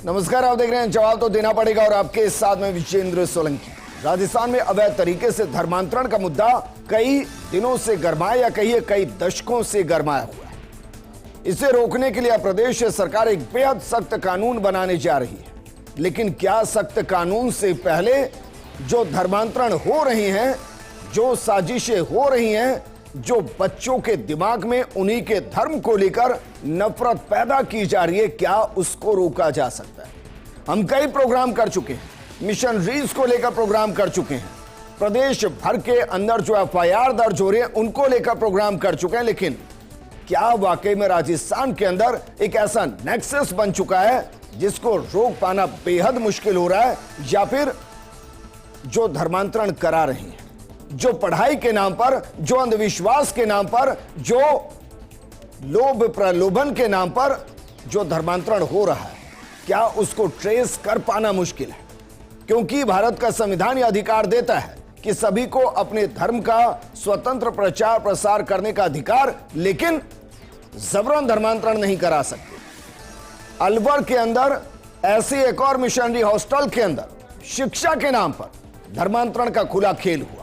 नमस्कार, आप देख रहे हैं जवाब तो देना पड़ेगा और आपके साथ में विजेंद्र सोलंकी। राजस्थान में अवैध तरीके से धर्मांतरण का मुद्दा कई दिनों से गरमाया या कहिए कई दशकों से गरमाया हुआ है। इसे रोकने के लिए प्रदेश सरकार एक बेहद सख्त कानून बनाने जा रही है। लेकिन क्या सख्त कानून से पहले जो धर्मांतरण हो रहे हैं, जो साजिशें हो रही हैं, जो बच्चों के दिमाग में उन्हीं के धर्म को लेकर नफरत पैदा की जा रही है, क्या उसको रोका जा सकता है? हम कई प्रोग्राम कर चुके हैं, मिशनरीज को लेकर प्रोग्राम कर चुके हैं, प्रदेश भर के अंदर जो एफआईआर दर्ज हो रही है उनको लेकर प्रोग्राम कर चुके हैं। लेकिन क्या वाकई में राजस्थान के अंदर एक ऐसा नेक्सस बन चुका है जिसको रोक पाना बेहद मुश्किल हो रहा है, या फिर जो धर्मांतरण करा रहे हैं, जो पढ़ाई के नाम पर, जो अंधविश्वास के नाम पर, जो लोभ प्रलोभन के नाम पर जो धर्मांतरण हो रहा है, क्या उसको ट्रेस कर पाना मुश्किल है? क्योंकि भारत का संविधान यह अधिकार देता है कि सभी को अपने धर्म का स्वतंत्र प्रचार प्रसार करने का अधिकार, लेकिन जबरन धर्मांतरण नहीं करा सकते। अलवर के अंदर ऐसी एक और मिशनरी हॉस्टल के अंदर शिक्षा के नाम पर धर्मांतरण का खुला खेल हुआ।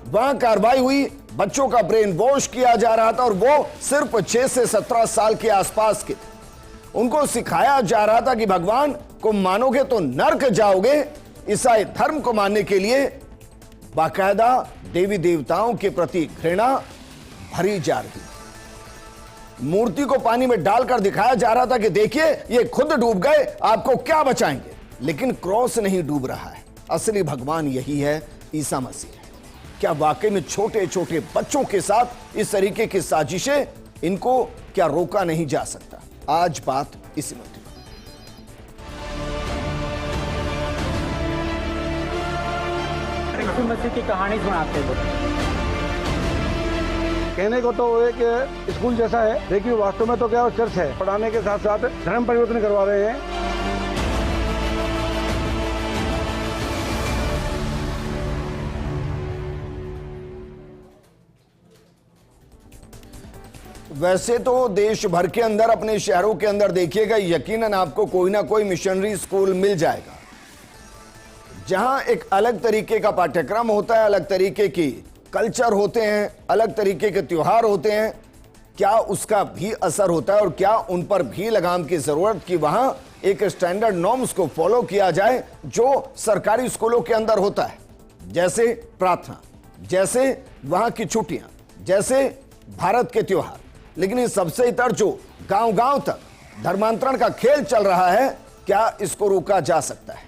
वहां कार्रवाई हुई, बच्चों का ब्रेन वॉश किया जा रहा था और वो सिर्फ 6 से 17 साल के आसपास के थे। उनको सिखाया जा रहा था कि भगवान को मानोगे तो नरक जाओगे। ईसाई धर्म को मानने के लिए बाकायदा देवी देवताओं के प्रति घृणा भरी जा रही थी। मूर्ति को पानी में डालकर दिखाया जा रहा था कि देखिए ये खुद डूब गए, आपको क्या बचाएंगे। लेकिन क्रॉस नहीं डूब रहा है, असली भगवान यही है, ईसा मसीह। क्या वाकई में छोटे छोटे बच्चों के साथ इस तरीके की साजिशें, इनको क्या रोका नहीं जा सकता? आज बात इसी मुद्दे पर। यीशु मसीह की कहानी सुनाते हो। कहने को तो एक स्कूल जैसा है, लेकिन वास्तव में तो क्या वो चर्च है। पढ़ाने के साथ साथ धर्म परिवर्तन करवा रहे हैं। वैसे तो देश भर के अंदर, अपने शहरों के अंदर देखिएगा, यकीनन आपको कोई ना कोई मिशनरी स्कूल मिल जाएगा जहां एक अलग तरीके का पाठ्यक्रम होता है, अलग तरीके की कल्चर होते हैं, अलग तरीके के त्योहार होते हैं। क्या उसका भी असर होता है और क्या उन पर भी लगाम की जरूरत कि वहां एक स्टैंडर्ड नॉर्म्स को फॉलो किया जाए जो सरकारी स्कूलों के अंदर होता है, जैसे प्रार्थना, जैसे वहां की छुट्टियां, जैसे भारत के त्योहार। लेकिन इस सबसे इतर जो गांव गांव तक धर्मांतरण का खेल चल रहा है, क्या इसको रोका जा सकता है?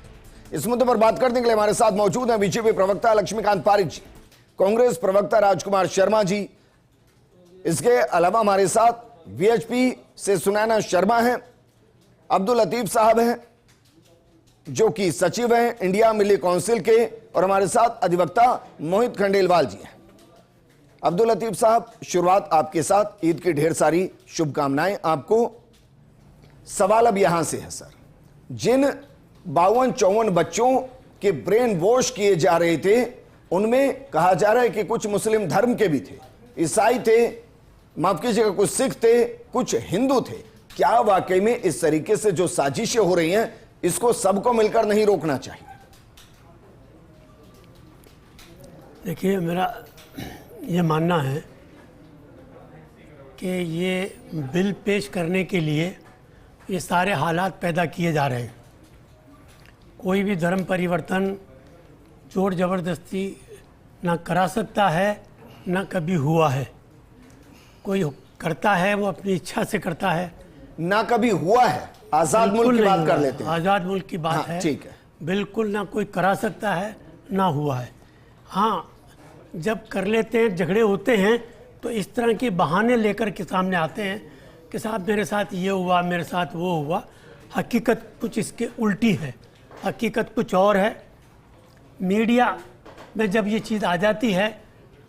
इस मुद्दे पर बात करने के लिए हमारे साथ मौजूद हैं बीजेपी प्रवक्ता लक्ष्मीकांत पारिक जी, कांग्रेस प्रवक्ता राजकुमार शर्मा जी, इसके अलावा हमारे साथ वीएचपी से सुनैना शर्मा हैं, अब्दुल लतीफ साहब हैं जो कि सचिव हैं इंडिया मिली काउंसिल के, और हमारे साथ अधिवक्ता मोहित खंडेलवाल जी हैं। अब्दुल लतीफ साहब, शुरुआत आपके साथ। ईद की ढेर सारी शुभकामनाएं आपको। सवाल अब यहां से है सर, जिन 52-54 बच्चों के ब्रेन वॉश किए जा रहे थे, उनमें कहा जा रहा है कि कुछ मुस्लिम धर्म के भी थे, ईसाई थे, माफ कीजिएगा कुछ सिख थे, कुछ हिंदू थे। क्या वाकई में इस तरीके से जो साजिशें हो रही हैं, इसको सबको मिलकर नहीं रोकना चाहिए? देखिए, मेरा ये मानना है कि ये बिल पेश करने के लिए ये सारे हालात पैदा किए जा रहे हैं। कोई भी धर्म परिवर्तन जोर ज़बरदस्ती ना करा सकता है, ना कभी हुआ है। कोई करता है वो अपनी इच्छा से करता है, ना कभी हुआ है। आज़ाद मुल्क की बात कर लेते हैं। आज़ाद मुल्क की बात है, ठीक है। बिल्कुल ना कोई करा सकता है, ना हुआ है। हाँ, जब कर लेते हैं, झगड़े होते हैं, तो इस तरह के बहाने लेकर के सामने आते हैं कि साहब मेरे साथ ये हुआ, मेरे साथ वो हुआ। हकीकत कुछ इसके उल्टी है, हकीकत कुछ और है। मीडिया में जब ये चीज़ आ जाती है,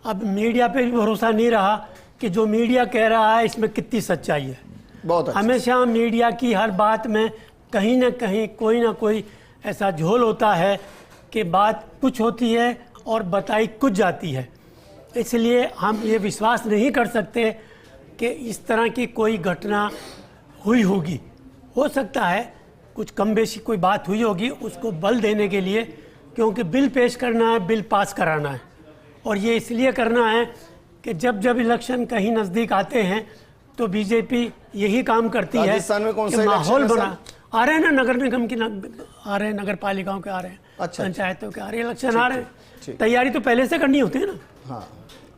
अब मीडिया पे भी भरोसा नहीं रहा कि जो मीडिया कह रहा है इसमें कितनी सच्चाई है। बहुत अच्छा। हमेशा मीडिया की हर बात में कहीं ना कहीं कोई ना कोई ऐसा झोल होता है कि बात कुछ होती है और बताई कुछ जाती है। इसलिए हम ये विश्वास नहीं कर सकते कि इस तरह की कोई घटना हुई होगी। हो सकता है कुछ कम बेशी कोई बात हुई होगी, उसको बल देने के लिए, क्योंकि बिल पेश करना है, बिल पास कराना है। और ये इसलिए करना है कि जब जब इलेक्शन कहीं नज़दीक आते हैं तो बीजेपी यही काम करती है राजस्थान में कौन कि सा माहौल इलेक्शन है बना। आ रहे हैं ना, नगर निगम की आ रहे हैं, नगर पालिकाओं के आ रहे हैं, अच्छा, पंचायतों के आ रहे हैं, इलेक्शन आ रहे हैं। तैयारी तो पहले से करनी होती है ना। हाँ,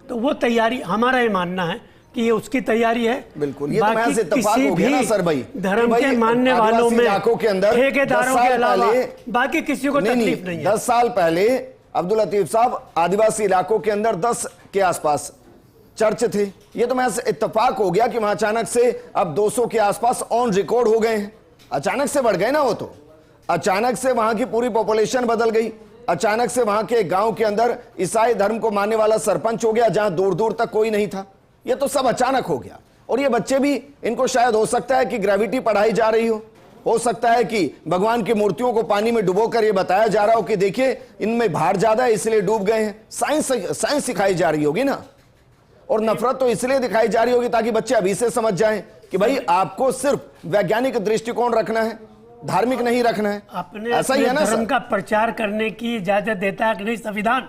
तो वो तैयारी, हमारा ये मानना है कि ये उसकी तैयारी है। बिल्कुल, ये तो महज इत्तेफाक किसी हो गया ना सर भाई, धर्म के मानने वालों में, इलाकों के अंदर ठेकेदारों के अलावा बाकी किसी को तकलीफ नहीं है। 10 साल पहले अब्दुल लतीफ साहब, आदिवासी इलाकों के अंदर 10 के आसपास चर्च थे। ये तो महज इत्तेफाक हो गया कि वहां अचानक से अब 200 के आसपास ऑन रिकॉर्ड हो गए हैं। अचानक से बढ़ गए ना, वो तो अचानक से वहां की पूरी पॉपुलेशन बदल गई। अचानक से वहां के गांव के अंदर ईसाई धर्म को मानने वाला सरपंच हो गया, जहां दूर दूर तक कोई नहीं था। ये तो सब अचानक हो गया। और ये बच्चे भी, इनको शायद हो सकता है कि ग्रेविटी पढ़ाई जा रही हो सकता है कि भगवान की मूर्तियों को पानी में डुबोकर ये बताया जा रहा हो कि देखिए इनमें भार ज्यादा है इसलिए डूब गए हैं। साइंस सिखाई जा रही होगी ना। और नफरत तो इसलिए दिखाई जा रही होगी ताकि बच्चे अभी से समझ जाएं कि भाई आपको सिर्फ वैज्ञानिक दृष्टिकोण रखना है, धार्मिक नहीं रखना है। अपने ऐसा ही है ना धर्म सर? का प्रचार करने की इजाजत देता है कि नहीं संविधान?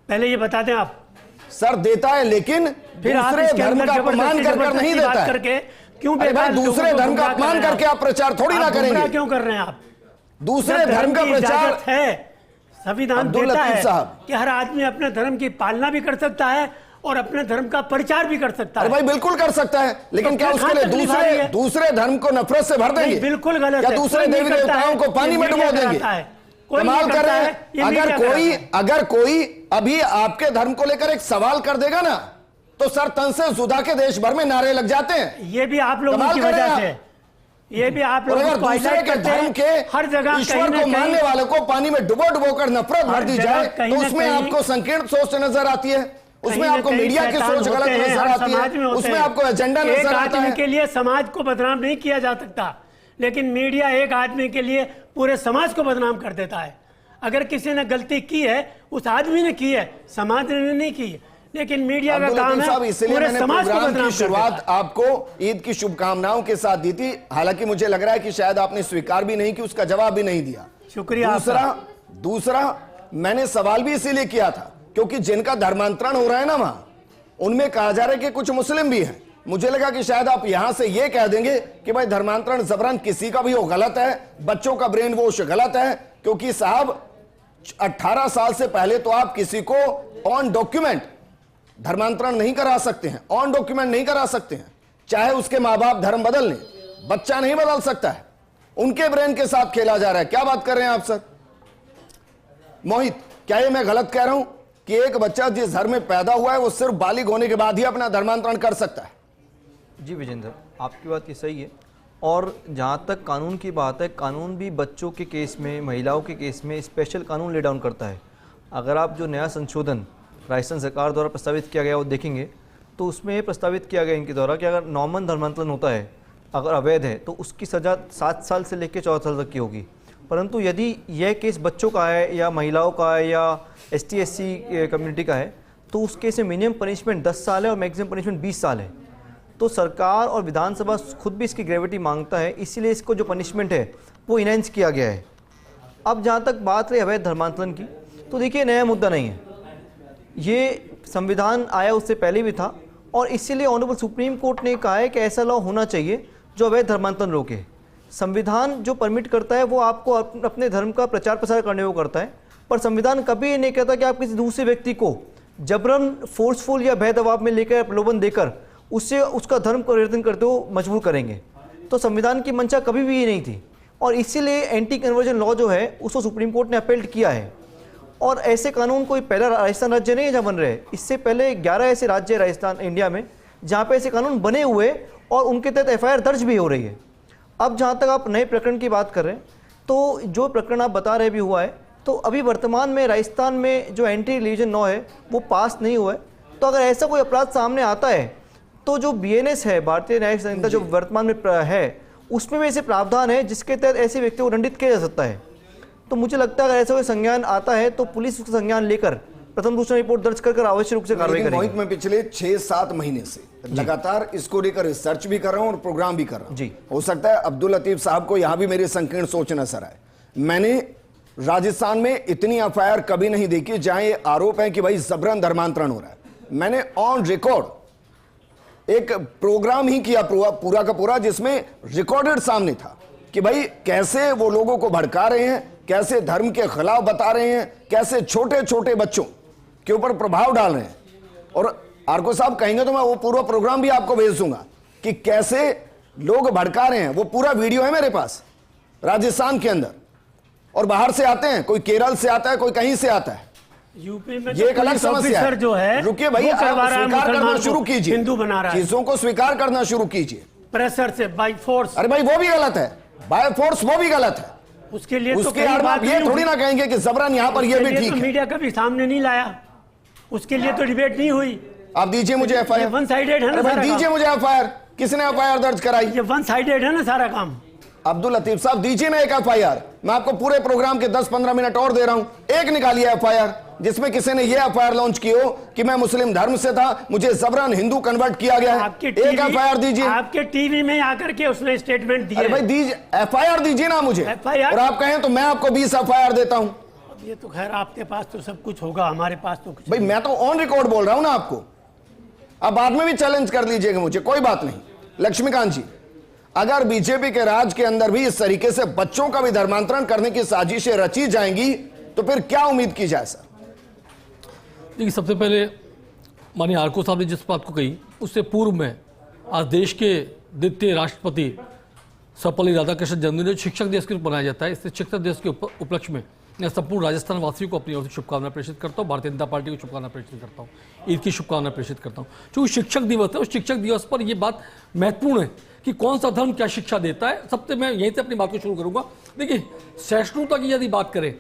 पहले ये बता दें आप। सर देता है, लेकिन फिर आप दूसरे इसके धर्म अंदर का अपमान कर नहीं देता है। करके क्यों अरे भाई, दूसरे धर्म का अपमान करके आप प्रचार थोड़ी ना करेंगे। क्यों कर रहे हैं आप? दूसरे धर्म का प्रचार है, संविधान अब्दुल देता लतीफ है साहब, कि हर आदमी अपने धर्म की पालना भी कर सकता है और अपने धर्म का प्रचार भी कर सकता है। अरे भाई बिल्कुल कर सकता है, लेकिन तो क्या उसके लिए दूसरे धर्म को नफरत से भर देंगे? बिल्कुल गलत क्या है। दूसरे देवी देवताओं को पानी में डुबो देंगे? कमाल कर रहे हैं। अगर कोई अभी आपके धर्म को लेकर एक सवाल कर देगा ना, तो सर तन से जुदा के देश भर में नारे लग जाते हैं। ये भी आप लोगों की वजह से, ये भी आप लोग दूसरे के धर्म के हर जगह ईश्वर को मानने वालों को पानी में डुबो कर नफरत भर दी जाए, तो उसमें आपको संकीर्ण सोच नजर आती है, उसमें आपको मीडिया की सोच गलत नजर आती है, उसमें आपको एजेंडा नजर आता है। के लिए समाज को बदनाम नहीं किया जा सकता, लेकिन मीडिया एक आदमी के लिए पूरे समाज को बदनाम कर देता है। अगर किसी ने गलती की है, उस आदमी ने की है, समाज ने नहीं की है, लेकिन मीडिया का काम है पूरे समाज को बदनाम। शुरुआत आपको ईद की शुभकामनाओं के साथ दी थी, हालांकि मुझे लग रहा है कि शायद आपने स्वीकार भी नहीं की, उसका जवाब भी नहीं दिया। शुक्रिया। दूसरा मैंने सवाल भी इसीलिए किया था क्योंकि जिनका धर्मांतरण हो रहा है ना वहां, उनमें कहा जा रहा है कि कुछ मुस्लिम भी हैं। मुझे लगा कि शायद आप यहां से यह कह देंगे कि भाई धर्मांतरण जबरन किसी का भी हो गलत है, बच्चों का ब्रेन वॉश गलत है, क्योंकि साहब 18 साल से पहले तो आप किसी को ऑन डॉक्यूमेंट धर्मांतरण नहीं करा सकते हैं, ऑन डॉक्यूमेंट नहीं करा सकते हैं, चाहे उसके मां बाप धर्म बदल लें, बच्चा नहीं बदल सकता है। उनके ब्रेन के साथ खेला जा रहा है। क्या बात कर रहे हैं आप सर? मोहित, क्या ये मैं गलत कह रहा हूं कि एक बच्चा जिस धर्म में पैदा हुआ है वो सिर्फ बालिग होने के बाद ही अपना धर्मांतरण कर सकता है? जी विजेंद्र, आपकी बात ये सही है। और जहाँ तक कानून की बात है, कानून भी बच्चों के केस में, महिलाओं के केस में स्पेशल कानून ले डाउन करता है। अगर आप जो नया संशोधन राजस्थान सरकार द्वारा प्रस्तावित किया गया वो देखेंगे तो उसमें ये प्रस्तावित किया गया इनके द्वारा कि अगर नॉर्मल धर्मांतरण होता है, अगर अवैध है, तो उसकी सज़ा 7 साल से लेकर 14 साल तक की होगी। परंतु यदि यह केस बच्चों का है या महिलाओं का है या ST SC कम्युनिटी का है, तो उस केस में मिनिमम पनिशमेंट 10 साल है और मैक्सिमम पनिशमेंट 20 साल है। तो सरकार और विधानसभा खुद भी इसकी ग्रेविटी मांगता है, इसीलिए इसको जो पनिशमेंट है वो इनहेंस किया गया है। अब जहाँ तक बात रही अवैध धर्मांतरण की, तो देखिए नया मुद्दा नहीं है, ये संविधान आया उससे पहले भी था और इसीलिए ऑनरेबल सुप्रीम कोर्ट ने कहा है कि ऐसा लॉ होना चाहिए जो अवैध धर्मांतरण रोके। संविधान जो परमिट करता है वो आपको अपने धर्म का प्रचार प्रसार करने को करता है, पर संविधान कभी ये नहीं कहता कि आप किसी दूसरे व्यक्ति को जबरन, फोर्सफुल या भय दबाव में लेकर, प्रलोभन देकर उससे उसका धर्म परिवर्तन करते हो मजबूर करेंगे। तो संविधान की मंशा कभी भी ये नहीं थी और इसीलिए एंटी कन्वर्जन लॉ जो है उसको सुप्रीम कोर्ट ने अपील किया है। और ऐसे कानून कोई पहला राजस्थान राज्य नहीं है जहाँ बन रहे हैं, इससे पहले 11 ऐसे राज्य है राजस्थान इंडिया में जहाँ पे ऐसे कानून बने हुए और उनके तहत FIR दर्ज भी हो रही है। अब जहाँ तक आप नए प्रकरण की बात कर रहे हैं, तो जो प्रकरण आप बता रहे भी हुआ है, तो अभी वर्तमान में राजस्थान में जो एंटी रिलीजन लॉ है वो पास नहीं हुआ है। तो अगर ऐसा कोई अपराध सामने आता है तो जो BNS है, भारतीय न्यायिक संहिता जो वर्तमान में है, उसमें भी ऐसे प्रावधान है जिसके तहत ऐसे व्यक्तियों को दंडित किया जा सकता है। तो मुझे लगता है अगर ऐसा कोई संज्ञान आता है तो पुलिस उसका संज्ञान लेकर प्रथम सूचना रिपोर्ट दर्ज कर आवश्यक रूप से कार्रवाई लेकिन मोहित, करेंगे। मैं पिछले 6-7 महीने से लगातार इसको लेकर रिसर्च भी कर रहा हूं और प्रोग्राम भी कर रहा हूं। जी। हो सकता है अब्दुल लतीफ साहब को यहां भी मेरी संकीर्ण सोच नजर आए। मैंने राजस्थान में इतनी एफआईआर कभी नहीं देखी जहां ये आरोप है कि भाई जबरन धर्मांतरण हो रहा है। मैंने ऑन रिकॉर्ड एक प्रोग्राम ही किया पूरा का पूरा, जिसमें रिकॉर्डेड सामने था कि भाई कैसे वो लोगों को भड़का रहे हैं, कैसे धर्म के खिलाफ बता रहे हैं, कैसे छोटे छोटे बच्चों के ऊपर प्रभाव डाल रहे हैं। और आरको साहब कहेंगे तो मैं वो पूरा प्रोग्राम भी आपको भेज दूंगा कि कैसे लोग भड़का रहे हैं। वो पूरा वीडियो है मेरे पास राजस्थान के अंदर, और बाहर से आते हैं, कोई केरल से आता है, कोई कहीं से आता है। यूपी में ये एक अलग समस्या है। जो है रुकिए भाई, वो आप करवा रहा है, स्वीकार करना मुसलमान शुरू को कीजिए, हिंदू बना रहा है, चीजों को स्वीकार करना शुरू कीजिए। प्रेशर से, बाय फोर्स। अरे भाई वो भी गलत है, बाय फोर्स वो भी गलत है। उसके लिए तो उसके कई आड़ में आप बात ये नहीं थोड़ी हुई। ना कहेंगे कि जबरन यहां पर ये भी ठीक है। मीडिया कभी सामने नहीं लाया, उसके लिए तो डिबेट नहीं हुई। आप दीजिए मुझे एफआईआर। वन साइडेड है ना अरे भाई सारा दीजिए काम। मुझे एफआईआर। किसने एफआईआर दर्ज कराई? ये वन साइडेड है ना सारा काम। अब्दुल लतीफ साहब दीजिए ना एक एफआईआर। मैं आपको पूरे प्रोग्राम के 10-15 मिनट और दे रहा हूं, एक निकालिए एफआईआर जिसमें किसी ने ये एफआईआर लॉन्च की हो कि मैं मुस्लिम धर्म से था, मुझे जबरन हिंदू कन्वर्ट किया गया है। आपके एक एफआईआर दीजिए। आपके टीवी में आकर के उसने स्टेटमेंट दिया। अरे भाई दीजिए एफआईआर, दीजिए ना मुझे। FIR? और आप कहें तो मैं आपको 20 एफआईआर देता हूं। ये तो खैर आपके पास तो सब कुछ होगा, हमारे पास तो कुछ भाई मैं तो ऑन रिकॉर्ड बोल रहा हूं ना आपको। अब बाद में भी चैलेंज कर लीजिएगा मुझे, कोई बात नहीं। लक्ष्मीकांत जी, अगर बीजेपी के राज के अंदर भी इस तरीके से बच्चों का भी धर्मांतरण करने की साजिशें रची जाएंगी तो फिर क्या उम्मीद की जाए सर? देखिए, सबसे पहले माननीय आरको साहब ने जिस बात को कही उससे पूर्व में आज देश के द्वितीय राष्ट्रपति सर्वपल्ली राधाकृष्णन जन्मदिन शिक्षक दिवस के रूप मनाया जाता है। इससे शिक्षक दिवस के उपलक्ष्य में मैं संपूर्ण राजस्थान वासियों को अपनी ओर से शुभकामनाएं प्रेषित करता हूँ, भारतीय जनता पार्टी को शुभकामनाएं प्रेषित करता हूँ, ईद की शुभकामनाएं प्रेषित करता हूँ। चूँकि शिक्षक दिवस है, उस शिक्षक दिवस पर यह बात महत्वपूर्ण है कि कौन सा धर्म क्या शिक्षा देता है। सबसे मैं यहीं से अपनी बात को शुरू करूंगा। देखिए, सहिष्णुता की यदि बात करें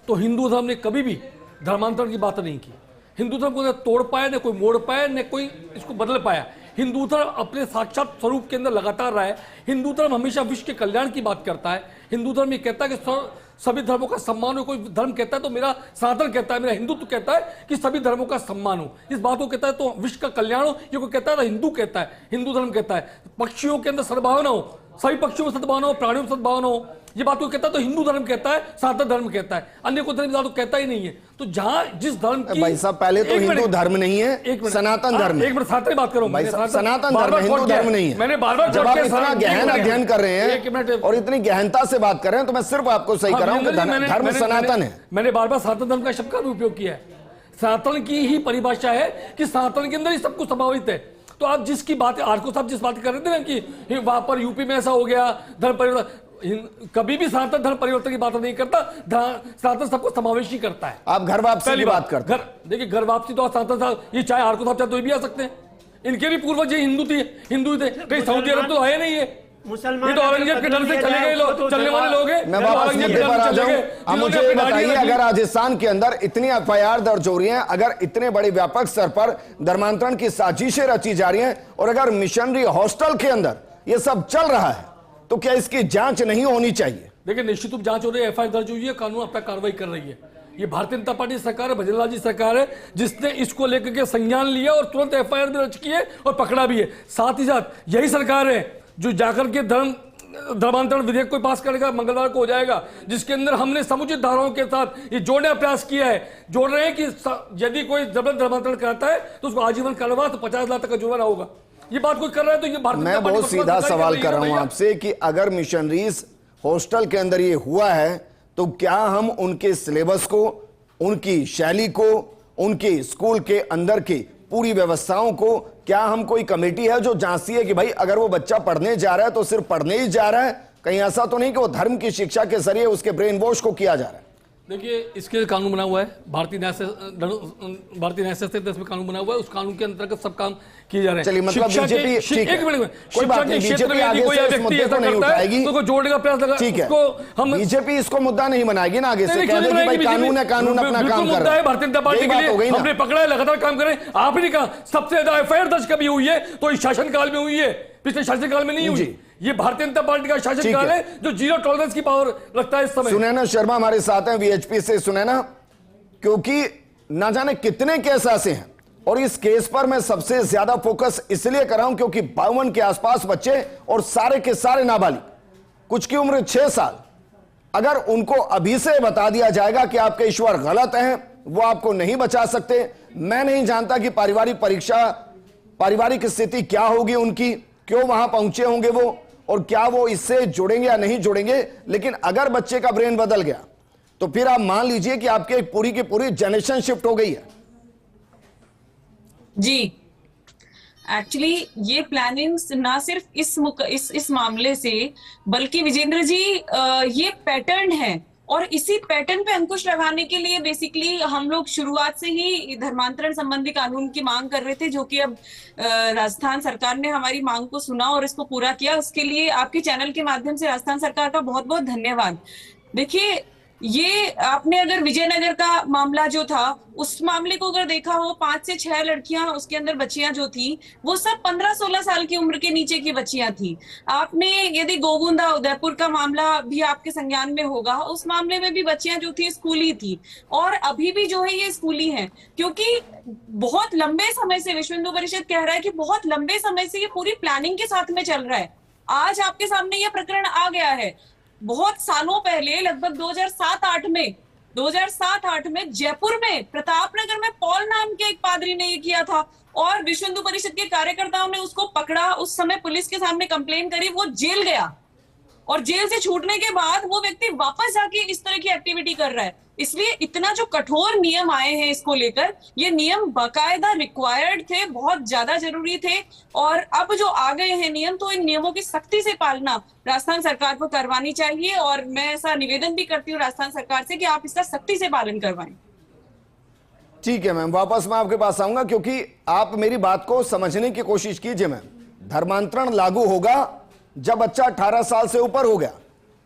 तो हिंदू धर्म ने कभी भी धर्मांतरण की बात नहीं की। हिंदू धर्म को न तोड़ पाया, न कोई मोड़ पाया, न कोई इसको बदल पाया। हिंदू धर्म अपने साक्षात स्वरूप के अंदर लगातार रहा है। हिंदू धर्म हमेशा विश्व के कल्याण की बात करता है। हिंदू धर्म ये कहता है कि सभी धर्मों का सम्मान हो। कोई धर्म कहता है तो मेरा सनातन कहता है, मेरा हिंदुत्व कहता है कि सभी धर्मों का सम्मान हो, इस बात को कहता है तो विश्व का कल्याण हो। ये कोई कहता है तो हिंदू कहता है, हिंदू धर्म कहता है। पक्षियों के अंदर सद्भावना हो, सभी पक्षियों में सद्भावना हो, प्राणियों में सद्भावना हो, ये बात को कहता है तो हिंदू धर्म कहता है, सनातन धर्म कहता है। अन्य कोई धर्म तो कहता ही नहीं है। तो जहां जिस धर्म की, भाई साहब पहले तो हिंदू धर्म नहीं है, सनातन धर्म है। एक मिनट साथ में बात करो। भाई साहब सनातन धर्म है, हिंदू धर्म नहीं है। मैंने बार-बार जब आप इतना गहन अध्ययन कर रहे हैं और इतनी गहनता से बात कर रहे हैं तो मैं सिर्फ आपको सही कर रहा हूं कि धर्म सनातन है। मैंने बार-बार सनातन धर्म का शब्द का भी उपयोग किया है। सनातन की ही परिभाषा है कि सनातन के अंदर ही सब कुछ समावित है। तो आप जिसकी बात, आरको साहब जिस बात कर रहे थे ना कि वहां पर यूपी में ऐसा हो गया धर्म परिवर्तन, कभी भी सनातन धर्म परिवर्तन की बात नहीं करता। सनातन सबको समावेशी करता है। आप घर वापसी की बात करते हैं। देखिए, घर वापसी तो सनातन साहब, ये चाहे आरको साहब चाहे तो भी आ सकते हैं। इनके भी पूर्वज ये हिंदू थे, कहीं सऊदी अरब तो आए नहीं है। मुसलमान ये तो औरंगजेब के डर से चले गए लोग, चलने वाले लोग हैं। मैं वापस मुद्दे पर आ जाऊं। अब मुझे ये बताइए, अगर राजस्थान के अंदर इतनी एफआईआर दर्ज हो रही हैं, अगर इतने बड़े व्यापक स्तर पर धर्मांतरण की साजिशें रची जा रही हैं और अगर मिशनरी हॉस्टल के अंदर ये सब चल रहा है तो क्या इसकी जांच नहीं होनी चाहिए? देखिए, निश्चित रूप जांच हो रही है, एफआईआर दर्ज हुई है, कानून अपना कार्रवाई कर रही है। ये भारतीय जनता पार्टी सरकार है, भजनलाल जी सरकार है जिसने इसको लेकर के संज्ञान लिया और तुरंत एफआईआर भी दर्ज की है और पकड़ा भी है। साथ ही साथ यही सरकार है जो जाकर के धर्मांतरण विधेयक को पास करेगा, मंगलवार को हो जाएगा, जिसके अंदर हमने समुचित धाराओं के साथ ये जोड़ने का प्रयास किया है। जोड़ रहे हैं कि यदि कोई जबरन धर्मांतरण कराता है तो उसको आजीवन कारावास तो 50 लाख तक का जुर्माना होगा। ये बात कोई कर रहा है तो ये भारतीय मैं बहुत सीधा सवाल कर रहा हूं आपसे कि अगर मिशनरीज हॉस्टल के अंदर ये हुआ है तो क्या हम उनके सिलेबस को, उनकी शैली को, उनके स्कूल के अंदर की पूरी व्यवस्थाओं को, क्या हम कोई कमेटी है जो जांचती है कि भाई अगर वो बच्चा पढ़ने जा रहा है तो सिर्फ पढ़ने ही जा रहा है, कहीं ऐसा तो नहीं कि वो धर्म की शिक्षा के जरिए उसके ब्रेन वॉश को किया जा रहा है? देखिए, इसके कानून बना हुआ है, भारतीय न्याय संहिता इसमें कानून बना हुआ है, उस कानून के अंतर्गत सब काम किए जा रहे हैं। चलिए, मतलब बीजेपी ठीक है, एक मिनट में, कोई बात नहीं, बीजेपी आगे से इस मुद्दे को नहीं उठाएगी, तो जोड़ने का प्रयास लगा, ठीक है, हम बीजेपी इसको मुद्दा नहीं बनाएगी ना आगे से, कह देगी भाई कानून है, कानून अपना काम कर रहा है। भारतीय जनता पार्टी के लिए हमने पकड़ा है, लगातार काम कर रहे हैं। आपने कहा सबसे ज्यादा एफआईआर दर्ज कभी हुई है तो इस शासनकाल में हुई है, पिछले शासनकाल में नहीं हुई। ये भारतीय जनता पार्टी का शासनकाल है जो जीरो टॉलरेंस की पावर रखता है इस समय। सुनैना शर्मा हमारे साथ हैं वीएचपी से। सुनैना, क्योंकि ना जाने कितने केस ऐसे हैं, और इस केस पर मैं सबसे ज्यादा फोकस इसलिए कर रहा हूं क्योंकि 52 के आसपास बच्चे और सारे के सारे नाबालिग, कुछ की उम्र 6 साल, अगर उनको अभी से बता दिया जाएगा कि आपके ईश्वर गलत हैं, वो आपको नहीं बचा सकते। मैं नहीं जानता कि पारिवारिक स्थिति क्या होगी उनकी, क्यों वहां पहुंचे होंगे वो, और क्या वो इससे जुड़ेंगे या नहीं जुड़ेंगे। लेकिन अगर बच्चे का ब्रेन बदल गया तो फिर आप मान लीजिए कि आपकी एक पूरी की पूरी जनरेशन शिफ्ट हो गई है। जी, एक्चुअली ये प्लानिंग ना सिर्फ इस मामले से, बल्कि विजेंद्र जी ये पैटर्न है, और इसी पैटर्न पे अंकुश लगाने के लिए बेसिकली हम लोग शुरुआत से ही धर्मांतरण संबंधी कानून की मांग कर रहे थे, जो कि अब राजस्थान सरकार ने हमारी मांग को सुना और इसको पूरा किया। उसके लिए आपके चैनल के माध्यम से राजस्थान सरकार का बहुत बहुत धन्यवाद। देखिए, ये आपने अगर विजयनगर का मामला जो था, उस मामले को अगर देखा हो, 5 से 6 लड़कियां, उसके अंदर बच्चियां जो थी वो सब 15-16 साल की उम्र के नीचे की बच्चियां थी। आपने यदि गोगुंदा उदयपुर का मामला भी आपके संज्ञान में होगा, उस मामले में भी बच्चियां जो थी स्कूली थी, और अभी भी जो है ये स्कूली हैं, क्योंकि बहुत लंबे समय से विश्व हिंदू परिषद कह रहा है कि बहुत लंबे समय से ये पूरी प्लानिंग के साथ में चल रहा है। आज आपके सामने ये प्रकरण आ गया है। बहुत सालों पहले, लगभग 2007-8 में जयपुर में, प्रतापनगर में पॉल नाम के एक पादरी ने ये किया था, और विश्व हिंदू परिषद के कार्यकर्ताओं ने उसको पकड़ा, उस समय पुलिस के सामने कंप्लेन करी, वो जेल गया, और जेल से छूटने के बाद वो व्यक्ति वापस जाके इस तरह की एक्टिविटी कर रहा है। इसलिए इतना जो कठोर नियम आए हैं इसको लेकर, ये नियम बाकायदा रिक्वायर्ड थे, बहुत ज्यादा जरूरी थे, और अब जो आ गए हैं नियम, तो इन नियमों की सख्ती से पालना राजस्थान सरकार को करवानी चाहिए, और मैं ऐसा निवेदन भी करती हूँ राजस्थान सरकार से कि आप इसका सख्ती से पालन करवाएं। ठीक है मैम, वापस मैं आपके पास आऊंगा, क्योंकि आप मेरी बात को समझने की कोशिश कीजिए मैम। धर्मांतरण लागू होगा जब बच्चा 18 साल से ऊपर हो गया,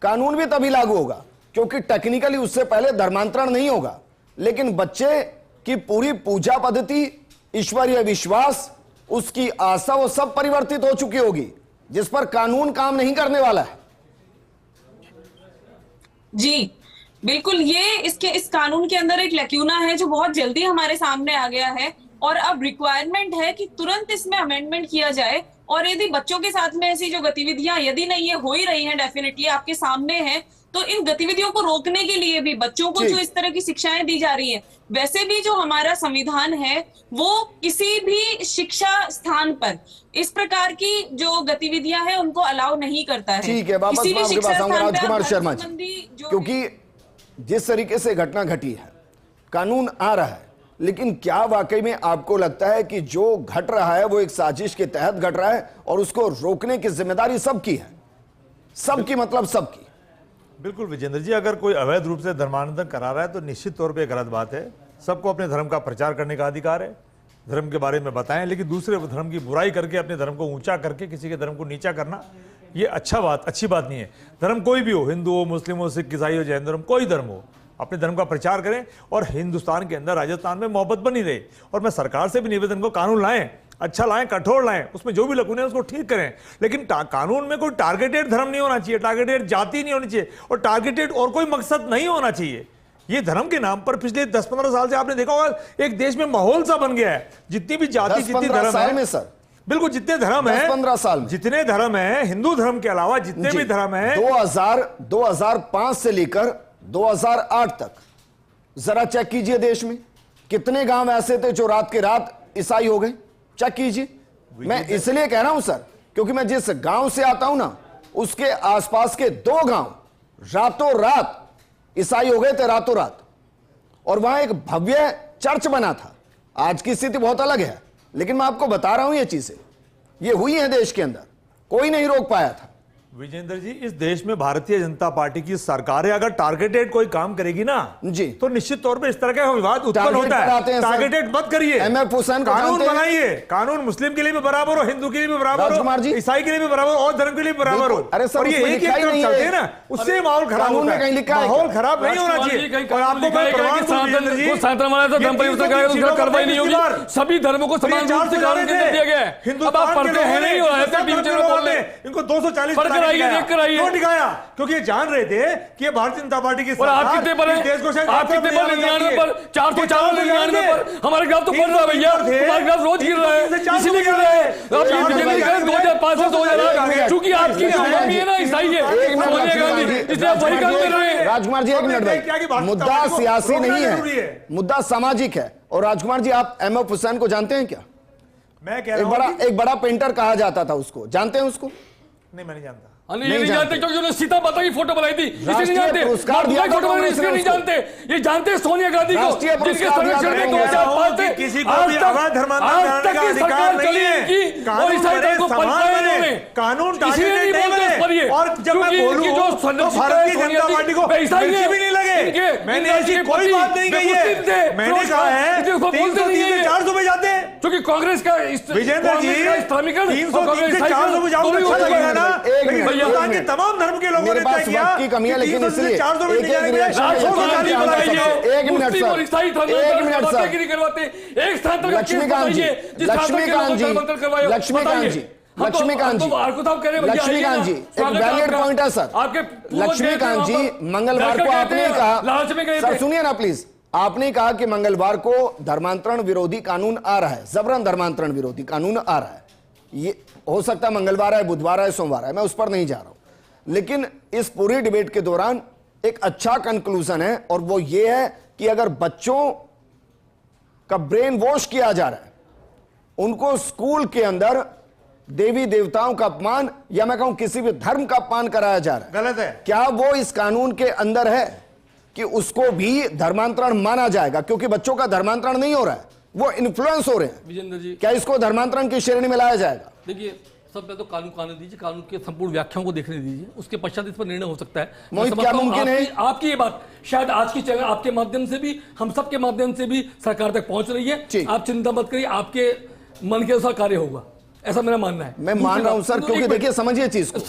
कानून भी तभी लागू होगा, क्योंकि टेक्निकली उससे पहले धर्मांतरण नहीं होगा। लेकिन बच्चे की पूरी पूजा पद्धति, ईश्वरीय विश्वास, उसकी आस्था, वो सब परिवर्तित हो चुकी होगी, जिस पर कानून काम नहीं करने वाला है। जी बिल्कुल, ये इस कानून के अंदर एक लैक्यूना है जो बहुत जल्दी हमारे सामने आ गया है, और अब रिक्वायरमेंट है कि तुरंत इसमें अमेंडमेंट किया जाए। और यदि बच्चों के साथ में ऐसी जो गतिविधियां, यदि नहीं ये हो ही रही हैं, डेफिनेटली आपके सामने है, तो इन गतिविधियों को रोकने के लिए भी, बच्चों को जो इस तरह की शिक्षाएं दी जा रही हैं, वैसे भी जो हमारा संविधान है वो किसी भी शिक्षा स्थान पर इस प्रकार की जो गतिविधियां हैं उनको अलाउ नहीं करता है। ठीक है, वापस मैं आपके पास आऊंगा राजकुमार शर्मा जी, क्योंकि जिस तरीके से घटना घटी है, कानून आ रहा है, लेकिन क्या वाकई में आपको लगता है कि जो घट रहा है वो एक साजिश के तहत घट रहा है, और उसको रोकने की जिम्मेदारी सबकी है? सबकी मतलब सबकी। बिल्कुल विजेंद्र जी, अगर कोई अवैध रूप से धर्मांतरण करा रहा है तो निश्चित तौर पे गलत बात है। सबको अपने धर्म का प्रचार करने का अधिकार है, धर्म के बारे में बताएं, लेकिन दूसरे धर्म की बुराई करके अपने धर्म को ऊंचा करके किसी के धर्म को नीचा करना, ये अच्छी बात नहीं है। धर्म कोई भी हो, हिंदू हो, मुस्लिम हो, सिख, ईसाई हो, जैन धर्म, कोई धर्म हो, अपने धर्म का प्रचार करें, और हिंदुस्तान के अंदर, राजस्थान में मोहब्बत बनी रहे। और मैं सरकार से भी निवेदन को, कानून लाएं, अच्छा लाएं, कठोर लाएं, उसमें जो भी लकुने हैं उसको ठीक करें, लेकिन कानून में कोई टारगेटेड धर्म नहीं होना चाहिए, टारगेटेड जाति नहीं होनी चाहिए, और टारगेटेड और कोई मकसद नहीं होना चाहिए। ये धर्म के नाम पर पिछले 10-15 साल से आपने देखा होगा एक देश में माहौल सा बन गया है। जितनी भी जाति, जितनी धर्म है, सर बिल्कुल जितने धर्म है, 10-15 साल में जितने धर्म है, हिंदू धर्म के अलावा जितने भी धर्म है, 2005 से लेकर 2008 तक जरा चेक कीजिए, देश में कितने गांव ऐसे थे जो रात के रात ईसाई हो गए? चेक कीजिए। मैं इसलिए कह रहा हूं सर, क्योंकि मैं जिस गांव से आता हूं ना, उसके आसपास के 2 गांव रातों रात ईसाई हो गए थे, रातों रात, और वहां एक भव्य चर्च बना था। आज की स्थिति बहुत अलग है, लेकिन मैं आपको बता रहा हूं ये चीजें, ये हुई है देश के अंदर, कोई नहीं रोक पाया था। विजेंद्र जी, इस देश में भारतीय जनता पार्टी की सरकारें अगर टारगेटेड कोई काम करेगी ना जी, तो निश्चित तौर पे इस तरह का विवाद उत्पन्न होता है। टारगेटेड मत करिए, MF हुसैन कानून बनाइए, कानून मुस्लिम के लिए भी बराबर हो, हिंदू के लिए भी बराबर हो, ईसाई के लिए भी बराबर हो, और धर्म के लिए बराबर हो। अरे सर, ये एक तरफ चलते हैं ना, उससे माहौल खराब होता है। माहौल खराब नहीं होना चाहिए। और आपको कार्रवाई नहीं होगी, सभी धर्मों को समान रूप से कानून के अंदर दिया गया है। हिंदुस्तान पढ़ते हैं नहीं, इनको 240 कर आइए, देख कर आइए। क्यों टिकाया? क्योंकि ये जान रहे थे कि ये भारतीय जनता पार्टी की और आप कितने पर हैं? देश को शायद आप कितने पर? 99 पर, 499 पर। हमारे ग्राफ तो बढ़ रहा है भैया, हमारे ग्राफ रोज गिर रहा है, इसलिए गिर रहा है। आप ये विजेंद्र जी कह रहे हैं 2005 से 2008, चूंकि आपकी जो मम्मी है ना ईसाई है, सोनिया गांधी, इसलिए आप वही काम कर रहे हैं। राजकुमार जी एक मिनट भाई, मुद्दा सियासी नहीं है, मुद्दा सामाजिक है। और राजकुमार जी, आप एमएफ हुसैन को जानते हैं क्या? मैं कह रहा हूं एक बड़ा पेंटर कहा जाता था उसको, जानते हैं उसको? नहीं, मैं नहीं जानता। ये नहीं जानते क्योंकि उन्होंने सीता माता की फोटो बनाई थी, इसलिए नहीं जानते। पुरस्कार दिया था फोटो इसलिए नहीं जानते। ये जानते सोनिया गांधी को, जिसके संरक्षण में 2005 से किसी को भी अवैध धर्मांतरण करने का अधिकार नहीं है। कानून बने, समान बने, कानून टारगेटेड नहीं बने। और जब मैं बोलूं तो भारतीय जनता पार्टी को मिर्ची भी नहीं लगे। मैंने ऐसी कोई बात नहीं कही है। मैंने कहा है 330 से 400 पे जाते हैं, क्योंकि कांग्रेस का विजेंद्र जी 330 से 400 पे जाओ तो अच्छा लगेगा ना। हिंदुस्तान के तमाम धर्म के लोगों ने तय किया की कमी है, लेकिन इसलिए एक मिनट सर, लक्ष्मीकांत जी, एक वैलिड पॉइंट है सर। लक्ष्मीकांत जी, मंगलवार को आपने कहा, सर सुनिए ना प्लीज, आपने कहा कि मंगलवार को धर्मांतरण विरोधी कानून आ रहा है, जबरन धर्मांतरण विरोधी कानून आ रहा है। ये हो सकता है मंगलवार है, बुधवार है, सोमवार है, मैं उस पर नहीं जा रहा हूं। लेकिन इस पूरी डिबेट के दौरान एक अच्छा कंक्लूजन है, और वो ये है कि अगर बच्चों का ब्रेन वॉश किया जा रहा है, उनको स्कूल के अंदर देवी देवताओं का अपमान, या मैं कहूं किसी भी धर्म का अपमान कराया जा रहा है, गलत है। क्या वो इस कानून के अंदर है कि उसको भी धर्मांतरण माना जाएगा? क्योंकि बच्चों का धर्मांतरण नहीं हो रहा है, वो इन्फ्लुएंस हो रहे हैं। विजेंद्र जी, क्या इसको धर्मांतरण की श्रेणी में लाया जाएगा? देखिए, सब पहले तो कानून दीजिए, कानून के संपूर्ण व्याख्याओं को देखने दीजिए, उसके पश्चात इस पर निर्णय हो सकता है। मोहित, क्या मुमकिन है आपकी ये बात शायद आज की चैनल आपके माध्यम से भी, हम सब के माध्यम से भी सरकार तक पहुंच रही है। आप चिंता मत करिए, आपके मन के अनुसार कार्य होगा, ऐसा मेरा मानना है। मैं मान रहा हूं सर, क्योंकि देखिए समझिए चीज को,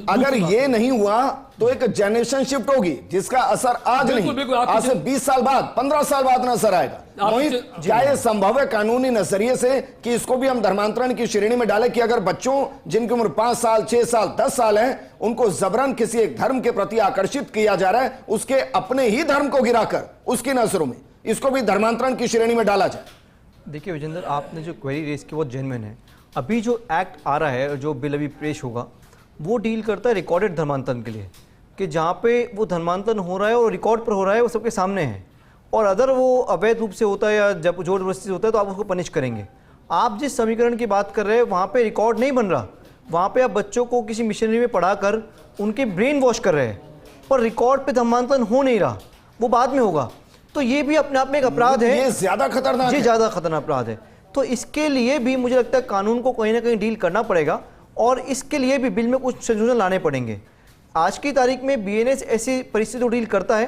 अगर ये नहीं हुआ तो एक जनरेशन शिफ्ट होगी जिसका असर आज नहीं, आज से 20 साल बाद, 15 साल बाद नजर आएगा। मोहित, क्या ये संभव है कानूनी नजरिए से कि इसको भी हम धर्मांतरण की श्रेणी में डालें कि अगर बच्चों जिनकी उम्र 5 साल, 6 साल, 10 साल है, उनको जबरन किसी एक धर्म के प्रति आकर्षित किया जा रहा है, उसके अपने ही धर्म को गिराकर उसकी नजरों में इसको भी धर्मांतरण की श्रेणी में डाला जाए? देखिए विजेंद्र, आपने जो क्वेरी रेस की वो जेन्युइन है। अभी जो एक्ट आ रहा है, जो बिल अभी पेश होगा, वो डील करता है रिकॉर्डेड धर्मांतरण के लिए, कि जहाँ पे वो धर्मांतरण हो रहा है और रिकॉर्ड पर हो रहा है, वो सबके सामने है। और अगर वो अवैध रूप से होता है या जब जोर जबरदस्ती से होता है तो आप उसको पनिश करेंगे। आप जिस समीकरण की बात कर रहे हैं, वहाँ पे रिकॉर्ड नहीं बन रहा, वहाँ पे आप बच्चों को किसी मिशनरी में पढ़ाकर उनके ब्रेन वॉश कर रहे हैं, पर रिकॉर्ड पे धर्मांतरण हो नहीं रहा, वो बाद में होगा। तो ये भी अपने आप में एक अपराध है, ये ज्यादा खतरनाक, ये ज़्यादा खतरनाक अपराध है। तो इसके लिए भी मुझे लगता है कानून को कहीं ना कहीं डील करना पड़ेगा, और इसके लिए भी बिल में कुछ संशोधन लाने पड़ेंगे। आज की तारीख में बीएनएस ऐसी परिस्थिति को डील करता है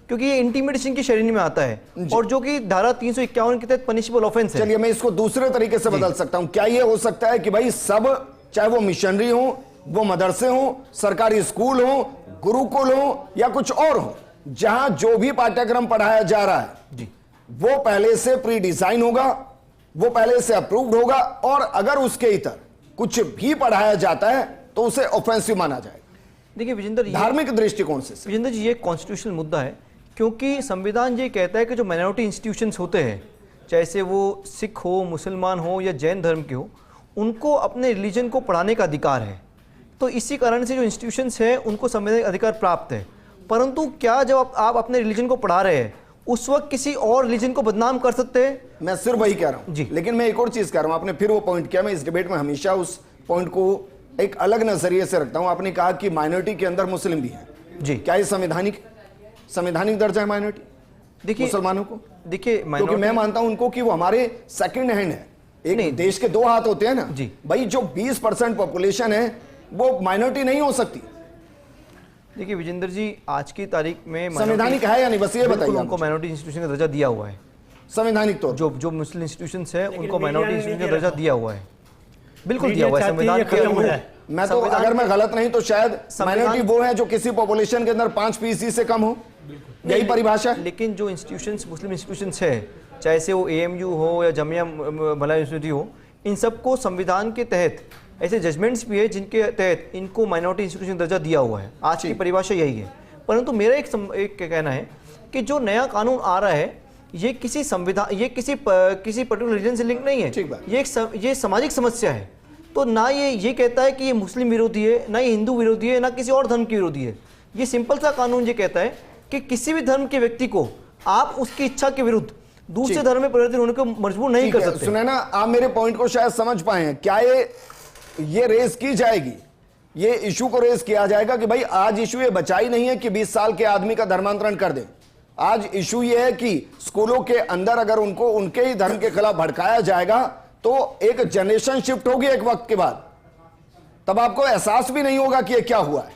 क्योंकि ये इंटीमिडेशन की श्रेणी में आता है, और जो कि धारा 351 के तहत पनिशेबल ऑफेंस है। चलिए मैं इसको दूसरे तरीके से बदल सकता हूं। क्या ये हो सकता है कि भाई सब, चाहे वो मिशनरी हो, वो मदरसे हो, सरकारी स्कूल हो, गुरुकुल हो, या कुछ और हो, जहां जो भी पाठ्यक्रम पढ़ाया जा रहा है जी, वो पहले से प्री डिजाइन होगा, वो पहले से अप्रूव्ड होगा, और अगर उसके इतर कुछ भी पढ़ाया जाता है तो उसे ऑफेंसिव माना जाएगा? देखिए विजेंद्र, धार्मिक दृष्टिकोण से विजेंद्र जी, ये कॉन्स्टिट्यूशनल मुद्दा है, क्योंकि संविधान ये कहता है कि जो माइनॉरिटी इंस्टीट्यूशंस होते हैं, चाहे से वो सिख हो, मुसलमान हो या जैन धर्म के हो, उनको अपने रिलीजन को पढ़ाने का अधिकार है। तो इसी कारण से जो इंस्टीट्यूशंस हैं उनको संवैधानिक अधिकार प्राप्त है। परंतु क्या जब आप अपने रिलीजन को पढ़ा रहे हैं, उस वक्त किसी और रिलीजन को बदनाम कर सकते हैं? मैं सिर्फ वही कह रहा हूं जी, लेकिन मैं एक और चीज कह रहा हूं। आपने फिर वो पॉइंट किया, मैं इस डिबेट में हमेशा उस पॉइंट को एक अलग नजरिए से रखता हूं। आपने कहा कि माइनॉरिटी के अंदर मुस्लिम भी हैं जी, क्या ये संवैधानिक दर्जा है माइनॉरिटी? देखिए मुसलमानों को, देखिए क्योंकि मैं मानता हूं उनको कि वो हमारे सेकंड हैंड है। एक नहीं, देश के 2 हाथ होते हैं ना जी भाई। जो 20% पॉपुलेशन है वो माइनॉरिटी नहीं हो सकती। देखिए विजेंद्र जी, आज की तारीख में संवैधानिक है या नहीं, बस ये बताइए। उनको माइनॉरिटी इंस्टीट्यूशन का दर्जा दिया हुआ है संवैधानिक तौर, जो मुस्लिम इंस्टीट्यूशंस है उनको माइनॉरिटी इंस्टीट्यूशन का दर्जा दिया हुआ है, बिल्कुल दिया हुआ है संविधान के अनुरूप। मैं तो अगर मैं गलत नहीं तो शायद माइनॉरिटी वो है जो किसी पॉपुलेशन के अंदर 5% से कम हो, यही परिभाषा है। लेकिन जो इंस्टीट्यूशंस, मुस्लिम इंस्टीट्यूशंस है, चाहे से वो AMU हो या जामिया मलिया यूनिवर्सिटी हो, इन सबको संविधान के तहत ऐसे जजमेंट्स भी है जिनके तहत इनको माइनॉरिटी इंस्टीट्यूशन दर्जा दिया हुआ है। आज की परिभाषा यही है। परंतु मेरा एक कहना है कि जो नया कानून आ रहा है ये किसी संविधान, ये किसी पर्टिकुलर रीजन से लिंक नहीं है। ये सामाजिक समस्या है। तो ना ये कहता है कि ये मुस्लिम विरोधी है, ना ये हिंदू विरोधी है, ना किसी और धर्म की विरोधी है। ये सिंपल सा कानून ये कहता है कि किसी भी धर्म के व्यक्ति को आप उसकी इच्छा के विरुद्ध दूसरे धर्म में परिवर्तित होने को मजबूर नहीं कर सकते। सुनैना, आप मेरे पॉइंट को शायद समझ पाए हैं। क्या ये रेस की जाएगी, ये इशू को रेस किया जाएगा कि भाई आज इशू ये बचा ही नहीं है कि 20 साल के आदमी का धर्मांतरण कर दे। आज इशू ये है कि स्कूलों के अंदर अगर उनको उनके ही धर्म के खिलाफ भड़काया जाएगा तो एक जनरेशन शिफ्ट होगी एक वक्त के बाद, तब आपको एहसास भी नहीं होगा कि ये क्या हुआ है।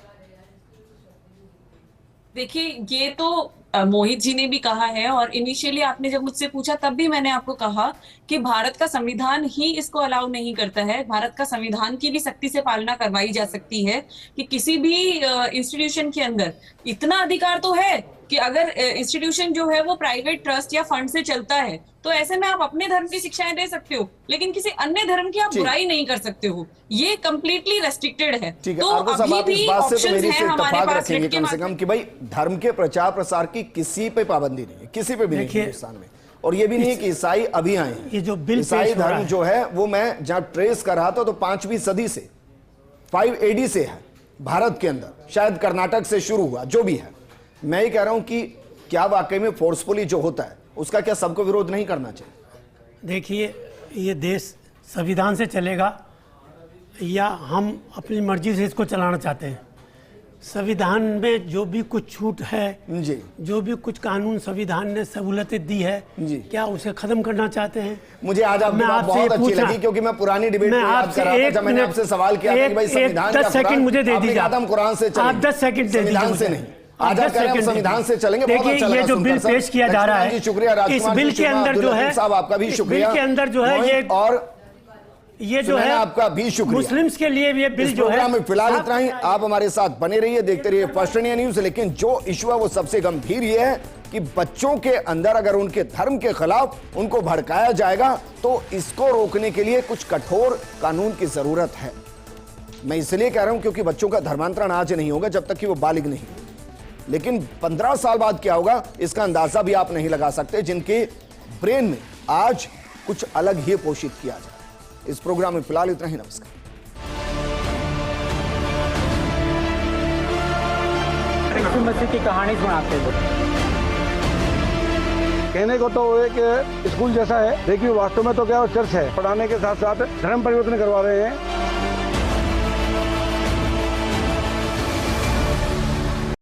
देखिए, ये तो मोहित जी ने भी कहा है और इनिशियली आपने जब मुझसे पूछा तब भी मैंने आपको कहा कि भारत का संविधान ही इसको अलाउ नहीं करता है। भारत का संविधान की भी सख्ती से पालना करवाई जा सकती है कि किसी भी इंस्टीट्यूशन के अंदर इतना अधिकार तो है कि अगर इंस्टीट्यूशन जो है वो प्राइवेट ट्रस्ट या फंड से चलता है तो ऐसे में आप अपने धर्म की शिक्षाएं दे सकते हो, लेकिन किसी अन्य धर्म की आप बुराई नहीं कर सकते हो। ये कंप्लीटली रेस्ट्रिक्टेड है। तो अभी भी ऑप्शंस हैं हमारे पास कम से कम कि भाई धर्म के प्रचार प्रसार की किसी पे पाबंदी नहीं है, किसी पे भी नहीं हिंदुस्तान में। और ये भी नहीं कि ईसाई अभी आए हैं। ये जो बिल ईसाई धर्म जो है वो मैं जब ट्रेस कर रहा था तो 5वीं सदी से 5 AD से है भारत के अंदर, शायद कर्नाटक से शुरू हुआ, जो भी है। मैं ये कह रहा हूं कि क्या वाकई में फोर्सफुली जो होता है उसका क्या सबको विरोध नहीं करना चाहिए? देखिए, ये देश संविधान से चलेगा या हम अपनी मर्जी से इसको चलाना चाहते हैं। संविधान में जो भी कुछ छूट है जी, जो भी कुछ कानून संविधान ने सहूलतें दी है जी, क्या उसे खत्म करना चाहते हैं? मुझे आज आपकी बात बहुत अच्छी लगी क्योंकि मैं पुरानी डिबेट में याद कर रहा था जब मैंने आपसे सवाल किया था कि भाई संविधान का 10 सेकंड मुझे दे दीजिए। आप कुरान से चलेंगे, आप 10 सेकंड दे संविधान से नहीं। आज आप कह रहे हैं संविधान से चलेंगे। देखिए, ये जो बिल पेश किया जा रहा है, शुक्रिया इस बिल के अंदर जो है साहब आपका भी शुक्रिया। बिल के अंदर जो है ये जो है आपका भी शुक्रिया। मुस्लिम्स के लिए ये बिल जो है। फिलहाल इतना ही। आप हमारे साथ बने रहिए, देखते रहिए फर्स्ट इंडिया न्यूज। लेकिन जो इशू है वो सबसे गंभीर ये है कि बच्चों के अंदर अगर उनके धर्म के खिलाफ उनको भड़काया जाएगा तो इसको रोकने के लिए कुछ कठोर कानून की जरूरत है। मैं इसलिए कह रहा हूं क्योंकि बच्चों का धर्मांतरण आज नहीं होगा जब तक कि वो बालिग नहीं, लेकिन 15 साल बाद क्या होगा इसका अंदाजा भी आप नहीं लगा सकते, जिनके ब्रेन में आज कुछ अलग ही पोषित किया जाए। इस प्रोग्राम में फिलहाल इतना ही। नमस्कार। यीशु मसीह की कहानी सुनाते थे। कहने को तो एक स्कूल जैसा है, लेकिन वास्तव में तो क्या चर्च है। पढ़ाने के साथ साथ धर्म परिवर्तन करवा रहे हैं।